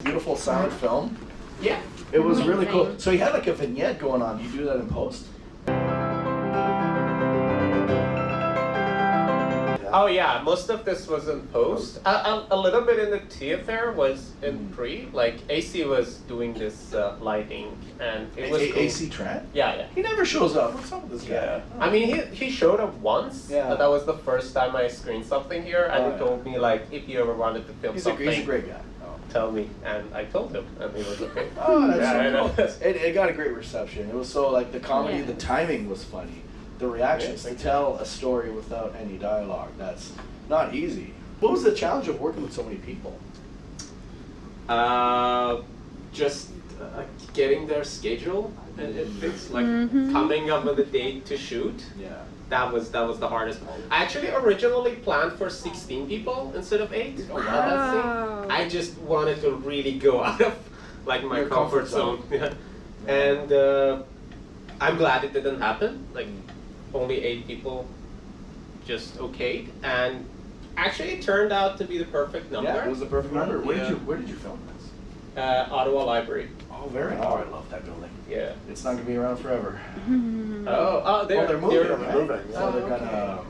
Beautiful silent film. Yeah. It was really cool. So you had like a vignette going on. You do that in post? Oh yeah, most of this was in post. A little bit in the theater was in pre. Like AC was doing this lighting, and it was cool. AC Trent? Yeah. He never shows up. What's up with this guy? Yeah. I mean, he showed up once. Yeah. That was the first time I screened something here, and he told me like, if you ever wanted to film something, he's a great guy. tell me. And I told him, and he was okay. Oh, that's so cool. It got a great reception. It was so like the comedy, the timing was funny. The reactions to tell a story without any dialogue, that's not easy. What was the challenge of working with so many people? Just getting their schedule, and it's like coming up with a date to shoot. Yeah. That was the hardest. I actually originally planned for 16 people instead of 8. Oh, wow. I just wanted to really go out of like my Your comfort zone. Yeah. And I'm glad it didn't happen. Like only 8 people just okayed, and actually it turned out to be the perfect number. Yeah, it was the perfect number. Where did you film this? Ottawa Library. Oh, very nice. Oh, I love that building. Yeah. It's not gonna be around forever. They're moving. They're moving. So they're okay. gonna.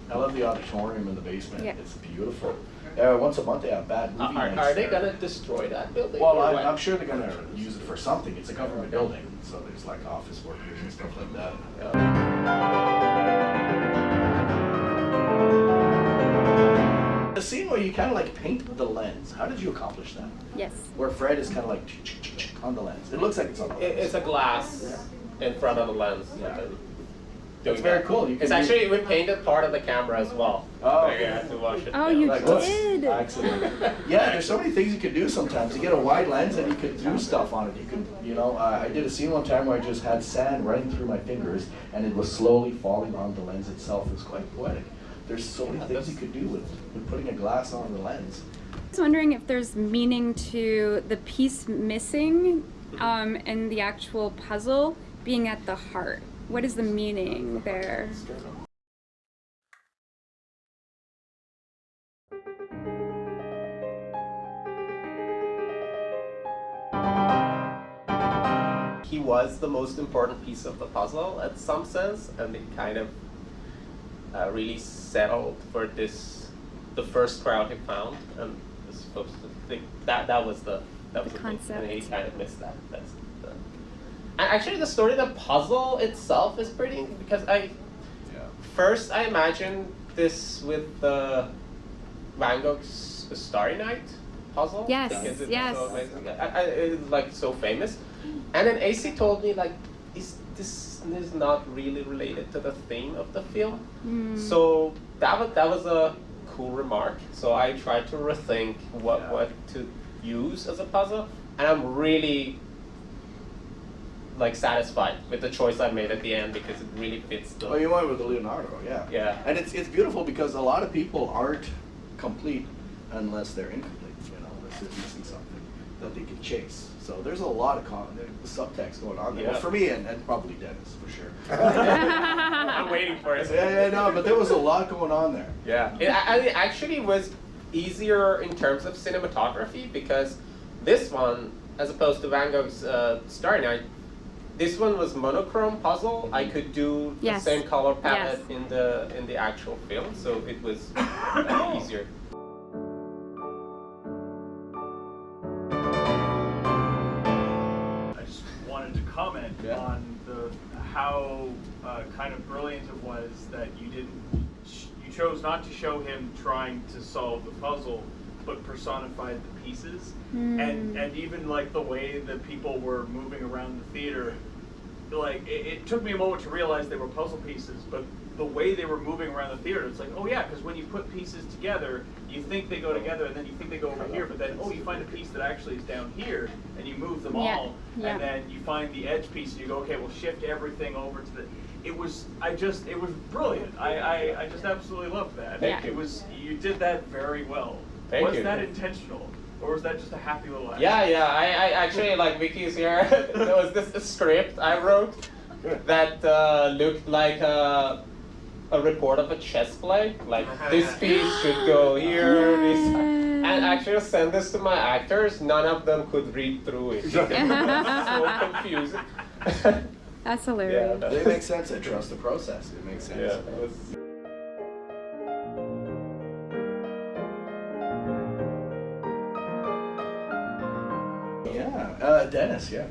I love the auditorium in the basement. Yeah. It's beautiful. Once a month they have bad movie nights. Are they there. gonna destroy that building? Well, I'm sure they're gonna use it for something. It's a government building, so there's like office workers and stuff like that. The scene where you kind of like paint the lens. How did you accomplish that? Yes. Where Fred is kind of like on the lens. It looks like it's on the lens. It's a glass in front of the lens. Yeah. It's very cool. It's actually, we painted part of the camera as well. Oh, so you have to watch it. Oh, you Like, did. Excellent. Yeah, there's so many things you can do sometimes. You get a wide lens and you can do stuff on it. You can, I did a scene one time where I just had sand running through my fingers and it was slowly falling on the lens itself. It was quite poetic. There's so many things you could do with putting a glass on the lens. I was wondering if there's meaning to the piece missing and the actual puzzle being at the heart. What is the meaning there? He was the most important piece of the puzzle at some sense, and it kind of really settled for the first crowd he found, and was supposed to think that was the concept. thing, and he kind of missed that. And actually, the story, the puzzle itself is pretty, because first I imagined this with Van Gogh's Starry Night puzzle. Yes, because it's yes. so amazing. It's like so famous, and then AC told me like, this is not really related to the theme of the film. So that was a cool remark. So I tried to rethink what to use as a puzzle, and I'm really like satisfied with the choice I made at the end, because it really fits the. Oh, you went with the Leonardo, yeah. Yeah. And it's beautiful because a lot of people aren't complete unless they're incomplete. Unless they're missing something that they can chase. So there's a lot of subtext going on there. Yeah. Well, for me and probably Dennis for sure. I'm waiting for it. Yeah, no, but there was a lot going on there. Yeah, it actually was easier in terms of cinematography, because this one, as opposed to Van Gogh's Starry Night, this one was monochrome puzzle. I could do the same color palette in the actual film, so it was easier. I just wanted to comment on how kind of brilliant it was that you chose not to show him trying to solve the puzzle, but personified the pieces, and even like the way that people were moving around the theater. Like it took me a moment to realize they were puzzle pieces, but the way they were moving around the theater, it's like, oh yeah, because when you put pieces together, you think they go together, and then you think they go over here, but then you find a piece that actually is down here, and you move them all, and then you find the edge piece, and you go, okay, we'll shift everything over to the. It was brilliant. I just absolutely loved that. You did that very well. Thank you. Was that intentional? Or was that just a happy little act? Yeah. I actually, like Vicky's here, there was this script I wrote that looked like a report of a chess play. Like, this piece should go here, this, And actually send this to my actors, none of them could read through it. They were so confused. That's hilarious. It makes sense. I trust the process. It makes sense. Yeah, it was... Yeah. Dennis, yeah.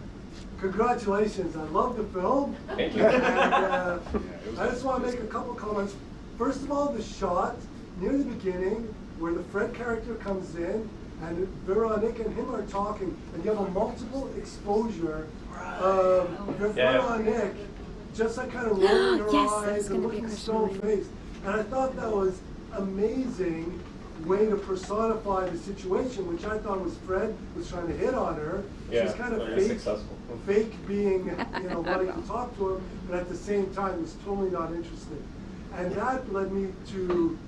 Congratulations, I love the film. Thank you. And I just want to make a couple comments. First of all, the shot near the beginning where the Fred character comes in and Veronique and him are talking, and you have a multiple exposure of Veronique just like kind of rolling her Yes, that's eyes and gonna be a looking question stone mine. faced. And I thought that was amazing way to personify the situation, which I thought was Fred was trying to hit on her. Yeah, She's kind of very fake, successful. fake being, wanting to talk to him, but at the same time was totally not interested. And that led me to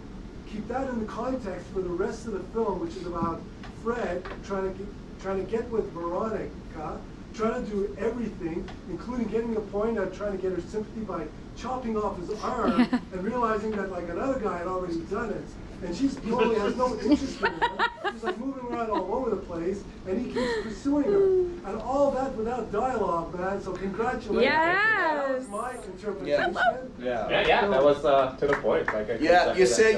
keep that in the context for the rest of the film, which is about Fred trying to get with Veronica, trying to do everything, including getting a point at trying to get her sympathy by chopping off his arm and realizing that like another guy had already done it. And she's totally has no interest in him. She's like moving around all over the place, and he keeps pursuing her. And all that without dialogue, man. So congratulations. That was Yes. my interpretation. Yeah, that was to the point. Like, Yeah, you say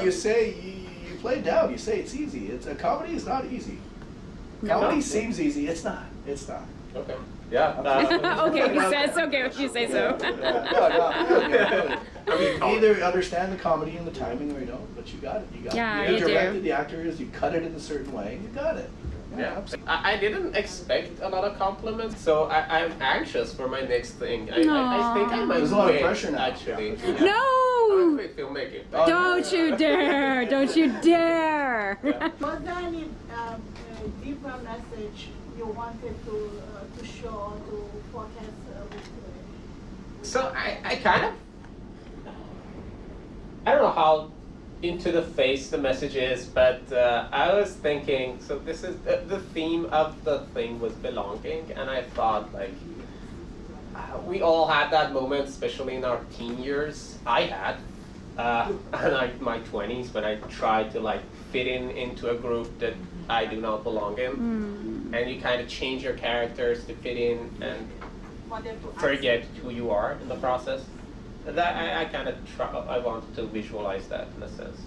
you play it down. You say it's easy. It's a comedy is not easy. Comedy seems easy. It's not. It's not. Okay. Yeah. Okay, he says okay if you say so. I mean, you either understand the comedy and the timing or you don't, but you got it. You got Yeah, it. You you do. directed the actors, you cut it in a certain way, you got it. Yeah, I didn't expect a lot of compliments, so I'm anxious for my next thing. I think I might There's a lot of quit, pressure now. actually. Yeah. I No! quit filmmaking. Don't you dare! Don't you dare! Was there any deeper message you wanted to show, to forecast with So I kind of, I don't know how into the face the message is, but I was thinking, so this is, the theme of the thing was belonging, and I thought like, we all had that moment, especially in our teen years. I had, and like my 20s, when I tried to like fit into a group that I do not belong in, and you kind of change your characters to fit in and forget who you are in the process. That I kind of I wanted to visualize that in a sense.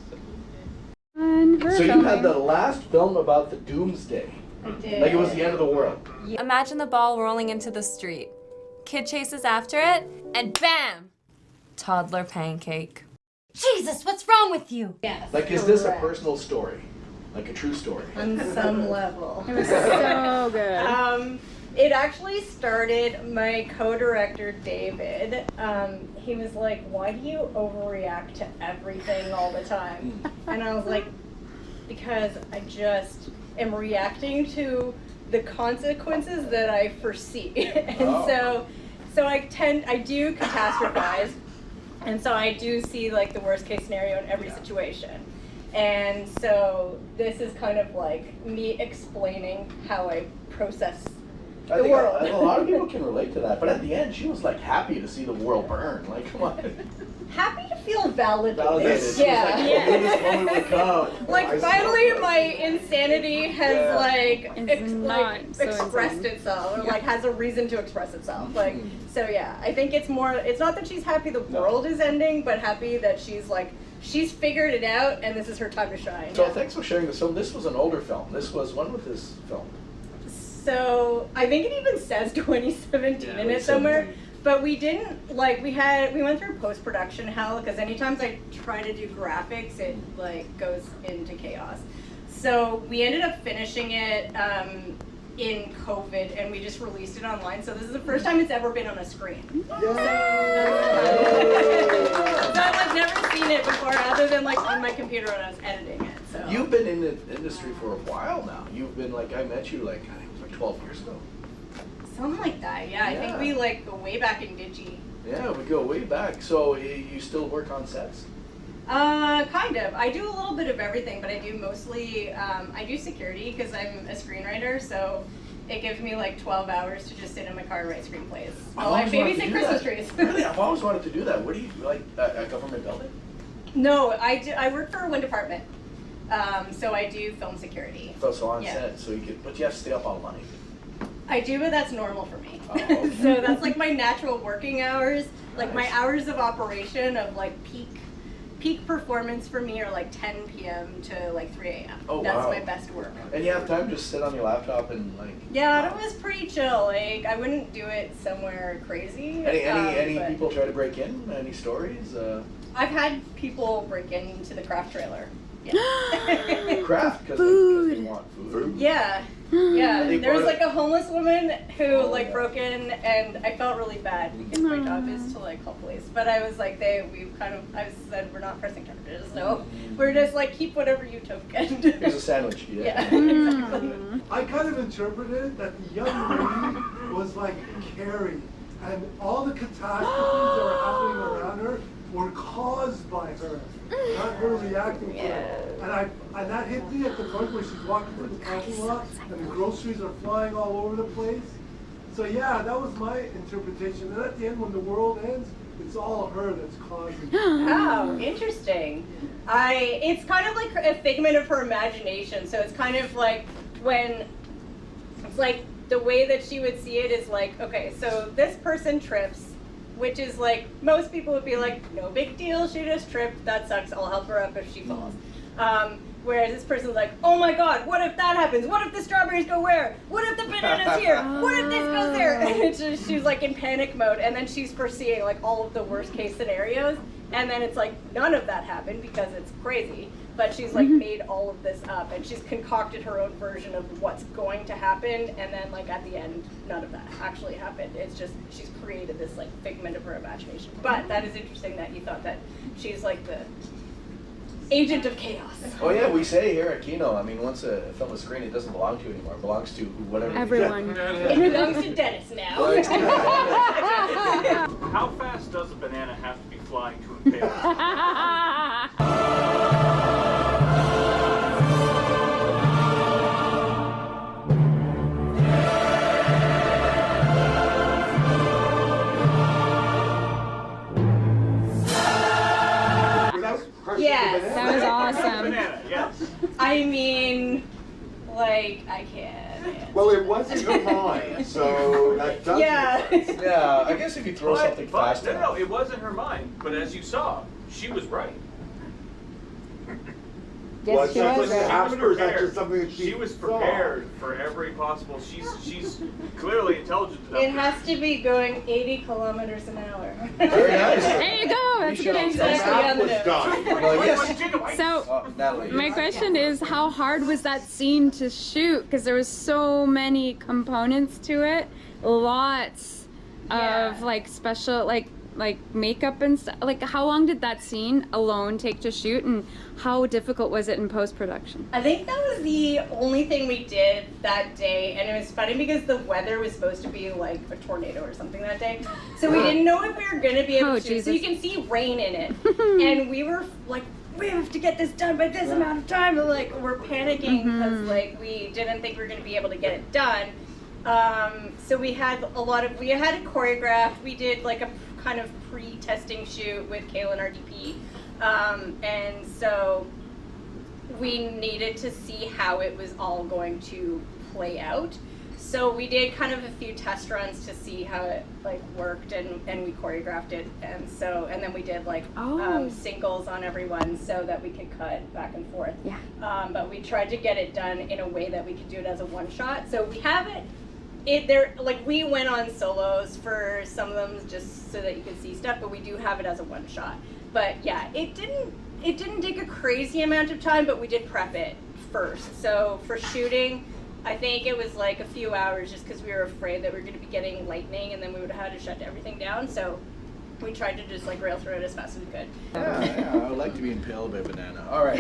So you had the last film about the doomsday. Like it was the end of the world. Imagine the ball rolling into the street. Kid chases after it, and bam! Toddler pancake. Jesus, what's wrong with you? Yes. Like is this a personal story? Like a true story? On some level. It was so good. It actually started, my co-director David, he was like, why do you overreact to everything all the time? And I was like, because I just am reacting to the consequences that I foresee. And so I do catastrophize. And so I do see like the worst case scenario in every situation. And so this is kind of like me explaining how I process I the think world. a lot of people can relate to that, but at the end she was like happy to see the world burn. Like come on. Happy to feel validated. Validated. Yeah. She was like, I knew this moment would come. Like I finally saw it. my insanity has like, It's not so expressed insane. itself, or like has a reason to express itself. Like so yeah, I think it's not that she's happy the world is ending, but happy that she's figured it out and this is her time to shine. So thanks for sharing this film. This was an older film. When was this film? So I think it even says 2017 in it somewhere. But we didn't, we went through post-production hell, because anytime I try to do graphics, it goes into chaos. So we ended up finishing it in COVID, and we just released it online. So this is the first time it's ever been on a screen. So I've never seen it before, other than on my computer when I was editing it. So You've been in the industry for a while now. You've been I met you I think it was 12 years ago. something like that, yeah. I think we go way back in Digi. Yeah, we go way back. So you still work on sets? Kind of. I do a little bit of everything, but I do mostly, I do security because I'm a screenwriter, so it gives me 12 hours to just sit in my car and write screenplays. I babysit Christmas trees. Really? I've always wanted to do that. What do you, a government building? No, I work for one department. So I do film security. So on Yeah. set, so you could, but you have to stay up all night. I do, but that's normal for me. Oh, okay. So that's like my natural working hours. Like my Nice. hours of operation of like peak performance for me are like 10 p.m. to like 3 a.m. Oh, That's wow. my best work. And you have time to just sit on your laptop and like. Yeah, it was pretty chill. Like I wouldn't do it somewhere crazy. Any but people try to break in? Any stories? I've had people break into the craft trailer. Yeah. Craft because they want food. Yeah. Yeah, They there was brought like a homeless woman who Oh, like yeah. broke in, and I felt really bad because my job is to like call police. But I was like, I said we're not pressing charges, so we're just like keep whatever you took. And Here's a sandwich. yeah, exactly. I kind of interpreted that the young lady was like Carrie, and all the catastrophes that were happening around her were caused by her, not her reacting to it. And that hit me at the point where she's walking through the parking lot and the groceries are flying all over the place. So yeah, that was my interpretation. And at the end, when the world ends, it's all her that's causing it. Oh, interesting. It's kind of like a figment of her imagination. So it's kind of like when it's like the way that she would see it is like, okay, so this person trips, which is like most people would be like, no big deal, she just tripped, that sucks, I'll help her up if she falls. Whereas this person's like, oh my god, what if that happens? What if the strawberries go where? What if the banana's here? What if this goes there? And it's just, she's like in panic mode, and then she's foreseeing like all of the worst case scenarios, and then it's like none of that happened because it's crazy, but she's like made all of this up, and she's concocted her own version of what's going to happen, and then like at the end, none of that actually happened. It's just she's created this like figment of her imagination. But that is interesting that you thought that she's like the agent of chaos. Oh yeah, we say here at Kino. I mean, once a film is screened, it doesn't belong to you anymore. It belongs to whatever. Everyone. It belongs to Dennis now. How fast does a banana have to be flying to impale? Yes. That was awesome. Banana, yes. I mean, like, I can't. Well, it wasn't her mind, so that does Yeah. make sense. Yeah, I guess if you throw something fast no, enough. it wasn't her mind. But as you saw, she was right. Was Yes, she that was. something that happened, or is that just something that She was saw? prepared for every possible. She's clearly intelligent enough. It has to be going 80 kilometers an hour. Very nice. There you go. That's a good should- answer. Exactly on the was nose. done. Well, yes. So, Natalie. my question is, how hard was that scene to shoot? Because there was so many components to it, lots Yeah. of like special like makeup and stuff. Like, how long did that scene alone take to shoot, and how difficult was it in post production? I think that was the only thing we did that day, and it was funny because the weather was supposed to be like a tornado or something that day, so we didn't know if we were going to be able Oh, to shoot. So Jesus. you can see rain in it, and we were like, we have to get this done by this amount of time, and like we're panicking because like we didn't think we were going to be able to get it done. So we had it choreographed. We did like a kind of pre-testing shoot with Kaylin, our DP, and so we needed to see how it was all going to play out. So we did kind of a few test runs to see how it like worked, and we choreographed it, and then we did like singles on everyone so that we could cut back and forth. Yeah. But we tried to get it done in a way that we could do it as a one shot. So we have it. We went on solos for some of them just so that you could see stuff, but we do have it as a one shot. But yeah, it didn't take a crazy amount of time, but we did prep it first. So for shooting, I think it was like a few hours just because we were afraid that we were going to be getting lightning and then we would have had to shut everything down. So we tried to just like rail through it as fast as we could. Yeah, I would like to be impaled by a banana. All right.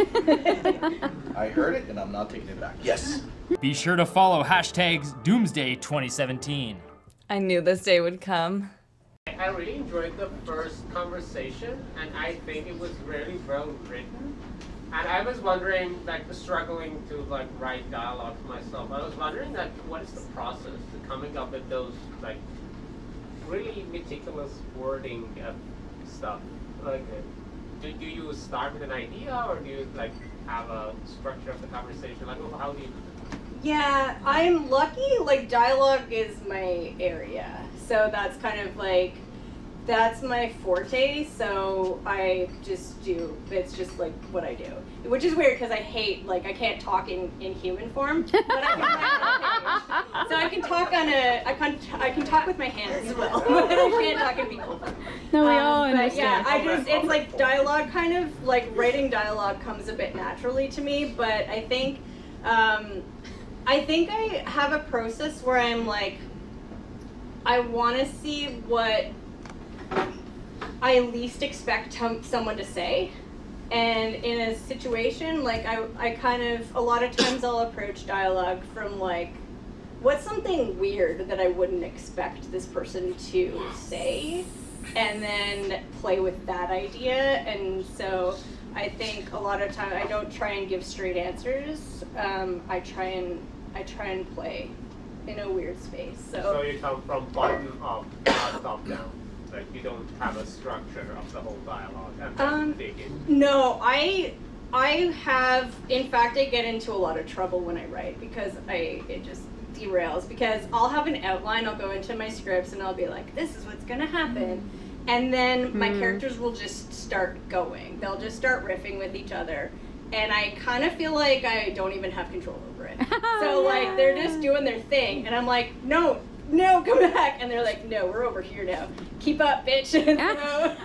I heard it, and I'm not taking it back. Yes. Be sure to follow hashtags Doomsday 2017. I knew this day would come. I really enjoyed the first conversation, and I think it was really well written. And I was wondering, like, struggling to like write dialogue for myself. I was wondering, like, what is the process to coming up with those like really meticulous wording stuff? Like, do you start with an idea, or do you like have a structure of the conversation? Like, how do you? Yeah, I'm lucky. Like, dialogue is my area, so that's kind of like, that's my forte. So I just do. It's just like what I do, which is weird because I hate, like, I can't talk in human form, but I can. So I can talk I can talk with my hands as well, but I can't talk in people form. No, we all But understand. yeah, it's like dialogue kind of, like writing dialogue comes a bit naturally to me, but I think I have a process where I'm like, I want to see what I least expect someone to say. And in a situation, like I kind of, a lot of times I'll approach dialogue from like, what's something weird that I wouldn't expect this person to say? And then play with that idea. And so I think a lot of time I don't try and give straight answers. I try and play in a weird space. So you come from bottom up, not top down. Like you don't have a structure of the whole dialogue and then dig in. No, I have, in fact, I get into a lot of trouble when I write because it just derails, because I'll have an outline, I'll go into my scripts and I'll be like, this is what's gonna happen. And then my characters will just start going. They'll just start riffing with each other. And I kind of feel like I don't even have control over it. So like they're just doing their thing and I'm like, no, come back. And they're like, no, we're over here now. Keep up, bitch. And so,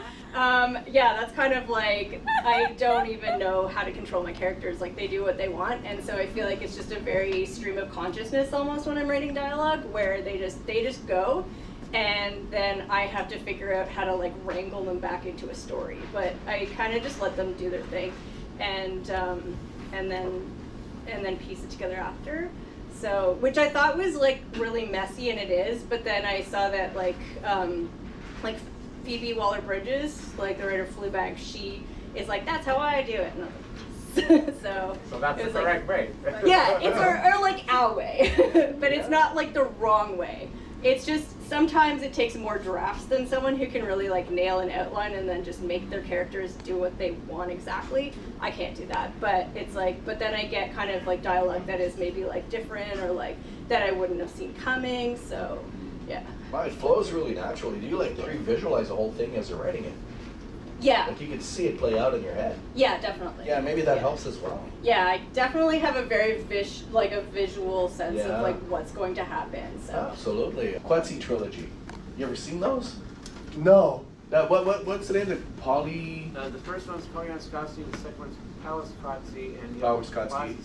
yeah, that's kind of like, I don't even know how to control my characters. Like, they do what they want. And so I feel like it's just a very stream of consciousness almost when I'm writing dialogue, where they just go. And then I have to figure out how to like wrangle them back into a story. But I kind of just let them do their thing, and then piece it together after. So, which I thought was like really messy, and it is. But then I saw that like Phoebe Waller-Bridges, like the writer of Fleabag, she is like, that's how I do it. And I'm like, so that's the correct way. Yeah, it's or like our way, but it's not like the wrong way. It's just sometimes it takes more drafts than someone who can really like nail an outline and then just make their characters do what they want exactly. I can't do that, but it's like, but then I get kind of like dialogue that is maybe like different or like that I wouldn't have seen coming. So yeah. Wow, it flows really naturally. Do you like pre-visualize the whole thing as you're writing it? Yeah. Like you can see it play out in your head. Yeah, definitely. Yeah, maybe that helps as well. Yeah, I definitely have a very visual sense of like what's going to happen. So. Absolutely. Quetzi trilogy. You ever seen those? No. What's the name? The The first one's Koyanskotsky, the second one's Palaskotsky, and the Palaskotsky.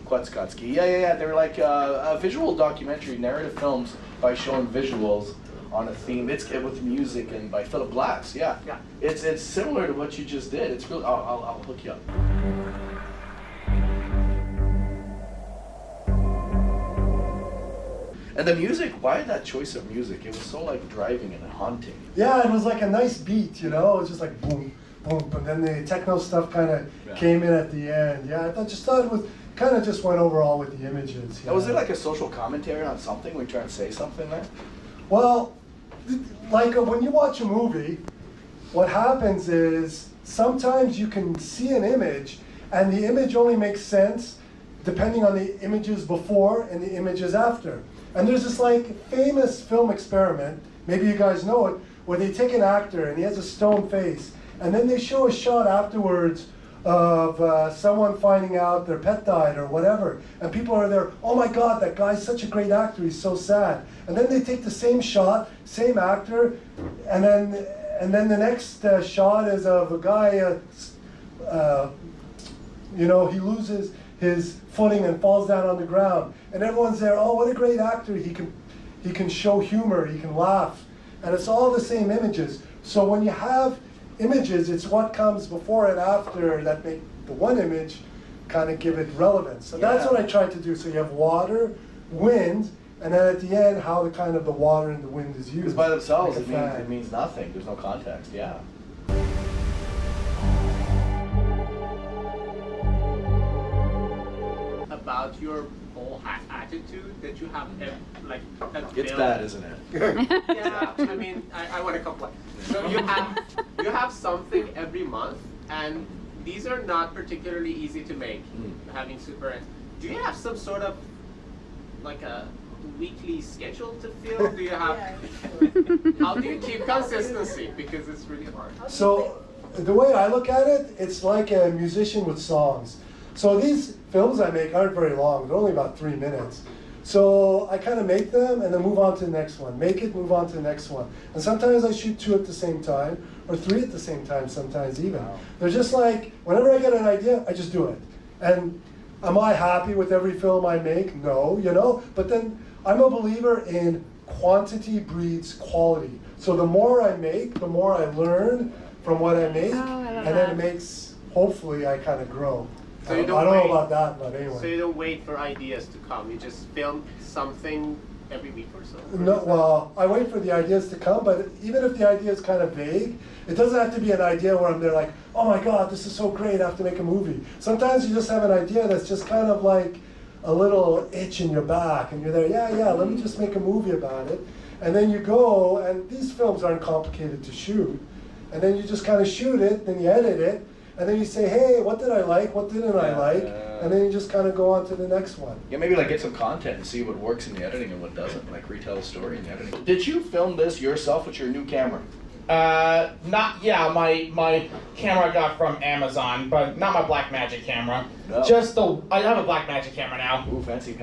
Quetskotsky. Yeah. They're like visual documentary narrative films by showing visuals on a theme. It's with music and by Philip Glass. Yeah. It's similar to what you just did. It's really. I'll hook you up. And the music, why that choice of music? It was so like driving and haunting. Yeah, it was like a nice beat, you know? It was just like boom, boom, and then the techno stuff kind of came in at the end. Yeah, I just thought it was kind of just went overall with the images. Now, was it like a social commentary on something? Were you trying to say something there? Well, like when you watch a movie, what happens is sometimes you can see an image and the image only makes sense depending on the images before and the images after. And there's this like famous film experiment, maybe you guys know it, where they take an actor and he has a stone face and then they show a shot afterwards of someone finding out their pet died or whatever, and people are there, oh my God, that guy's such a great actor, he's so sad. And then they take the same shot, same actor, and then the next shot is of a guy, you know, he loses his footing and falls down on the ground, and everyone's there, oh, what a great actor, he can show humor, he can laugh, and it's all the same images. So when you have images, it's what comes before and after that make the one image kind of give it relevance. So that's what I tried to do. So you have water, wind, and then at the end, how the kind of the water and the wind is used. Because by themselves, like it means nothing. There's no context. Yeah. About your whole attitude that you have, like it's bad, isn't it? Yeah, I mean, I want to complain. So you have something every month, and these are not particularly easy to make, having super ends. Do you have some sort of, like a weekly schedule to film? Do you have, how do you keep consistency? Because it's really hard. So the way I look at it, it's like a musician with songs. So these films I make aren't very long. They're only about 3 minutes. So I kind of make them and then move on to the next one. Make it, move on to the next one. And sometimes I shoot 2 at the same time, or 3 at the same time sometimes even. Wow. They're just like, whenever I get an idea, I just do it. And am I happy with every film I make? No, you know? But then I'm a believer in quantity breeds quality. So the more I make, the more I learn from what I make, and then it makes, hopefully, I kind of grow. So I don't know about that, but anyway. So you don't wait for ideas to come. You just film something every week or so? No, well, I wait for the ideas to come, but even if the idea is kind of vague, it doesn't have to be an idea where I'm there like, oh my God, this is so great, I have to make a movie. Sometimes you just have an idea that's just kind of like a little itch in your back, and you're there, yeah, let me just make a movie about it. And then you go, and these films aren't complicated to shoot, and then you just kind of shoot it, then you edit it, and then you say, hey, what did I like, what didn't I like? And then you just kind of go on to the next one. Yeah, maybe like get some content and see what works in the editing and what doesn't, like retell a story in the editing. Did you film this yourself with your new camera? My camera I got from Amazon, but not my Blackmagic camera. No. I have a Blackmagic camera now. Ooh, fancy.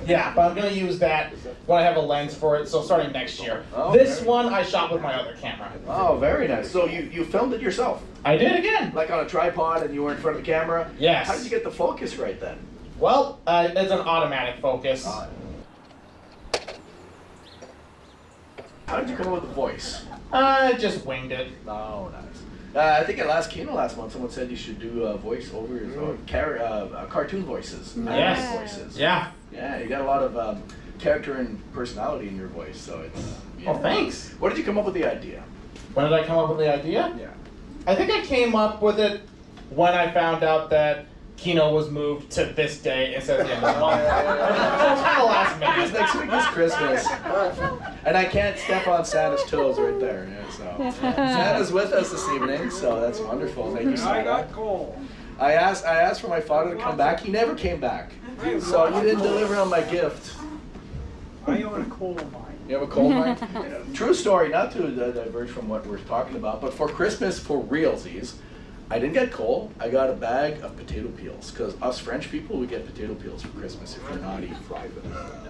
Yeah, but I'm gonna use that when I have a lens for it, so starting next year. Oh, this one I shot with my other camera. Oh, very nice. So you filmed it yourself? I did again. Like on a tripod and you were in front of the camera? Yes. How did you get the focus right then? Well, it's an automatic focus. How did you come up with the voice? I just winged it. Oh, nice. I think at last Kino last month, someone said you should do voiceovers or cartoon voices. Yes. Voices. Yeah. Yeah, you got a lot of character and personality in your voice, so it's. Yeah. Oh, thanks. Where did you come up with the idea? When did I come up with the idea? Yeah. I think I came up with it when I found out that Kino was moved to this day instead of the end of the month. So it's kind of last minute. Next week is Christmas. And I can't step on Santa's toes right there. Yeah, so Santa's with us this evening, so that's wonderful. Thank you, Santa. I got coal. I asked for my father to come back. He never came back. So you didn't deliver on my gift. I own a coal mine. You have a coal mine? True story, not to diverge from what we're talking about, but for Christmas, for realsies, I didn't get coal, I got a bag of potato peels, because us French people, we get potato peels for Christmas if you're naughty.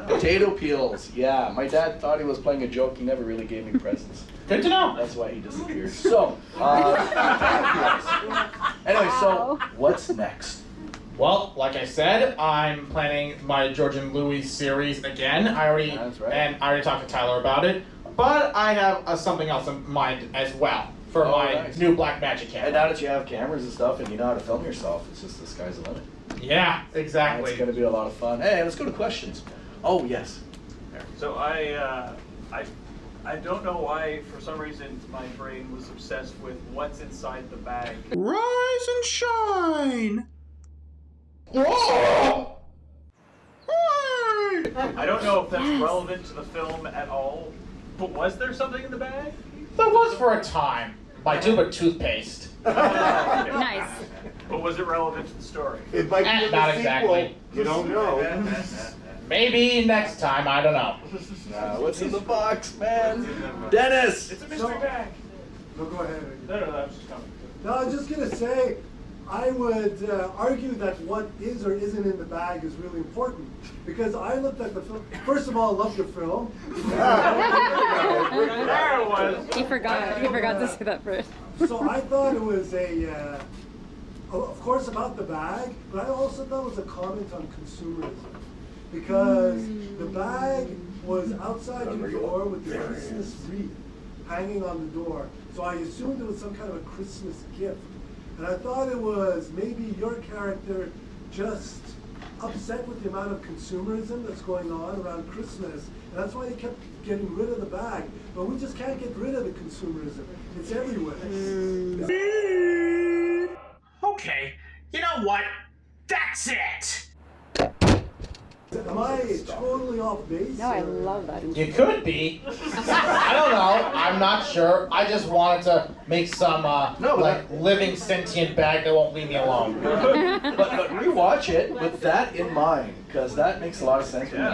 Potato peels, yeah. My dad thought he was playing a joke, he never really gave me presents. Good to know. That's why he disappeared. So, anyway, so what's next? Well, like I said, I'm planning my George and Louis series again. I already talked to Tyler about it, but I have something else in mind as well for my new Blackmagic camera. And now that you have cameras and stuff and you know how to film yourself, it's just the sky's the limit. Yeah, exactly. It's going to be a lot of fun. Hey, let's go to questions. Oh, yes. So I don't know why, for some reason, my brain was obsessed with what's inside the bag. Rise and shine! Whoa! I don't know if that's relevant to the film at all, but was there something in the bag? There was for a time. My tube of toothpaste. Nice. But was it relevant to the story? It might be in the Not sequel. exactly. You don't know. Maybe next time, I don't know. What's in the box, man? Dennis! It's a mystery bag. No, go ahead. No, I was just coming. No, I was just going to say, I would argue that what is or isn't in the bag is really important. Because I looked at the film, first of all, I love the film. There it was. He forgot to say that first. So I thought it was of course about the bag, but I also thought it was a comment on consumerism. Because the bag was outside your door with the Christmas wreath hanging on the door. So I assumed it was some kind of a Christmas gift. And I thought it was maybe your character just upset with the amount of consumerism that's going on around Christmas. And that's why he kept getting rid of the bag. But we just can't get rid of the consumerism. It's everywhere. Okay, you know what? That's it! Am I totally off base? No, I or- love that. You could be. I don't know. I'm not sure. I just wanted to make some living sentient bag that won't leave me alone. But rewatch it with that in mind, because that makes a lot of sense. Yeah.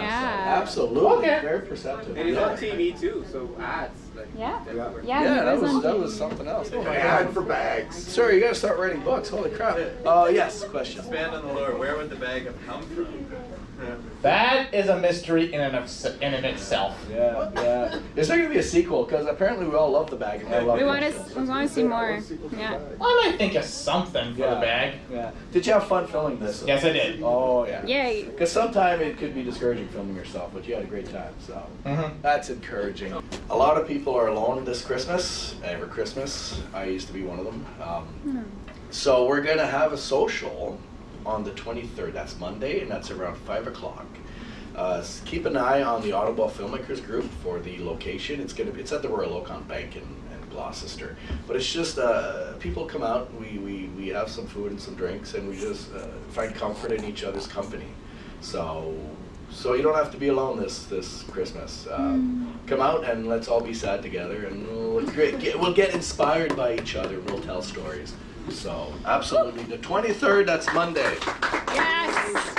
Absolutely. Okay. Very perceptive. And it's on TV too, so ads. Like, Yeah. everywhere. Yeah, he was on that TV. was something else. Ad for bags. Sir, you gotta start writing books. Holy crap. Yes, question. Expand on the lore. Where would the bag have come from? That is a mystery in and of itself. Yeah. Is there gonna be a sequel? Because apparently we all love the bag. And I love We it. want to see more. Yeah. I might think of something for the bag. Yeah. Did you have fun filming this? Yes, I did. Oh, yeah. Yay. Because sometimes it could be discouraging filming yourself, but you had a great time, so that's encouraging. A lot of people are alone this Christmas. Every Christmas, I used to be one of them. So we're gonna have a social on the 23rd. That's Monday, and that's around 5 o'clock. Keep an eye on the Ottawa Filmmakers group for the location. It's at the Royal Oakon Bank in Gloucester. But it's just people come out. We have some food and some drinks, and we just find comfort in each other's company. So you don't have to be alone this Christmas. Come out and let's all be sad together, and we'll get inspired by each other. We'll tell stories. So absolutely, the 23rd. That's Monday. Yes.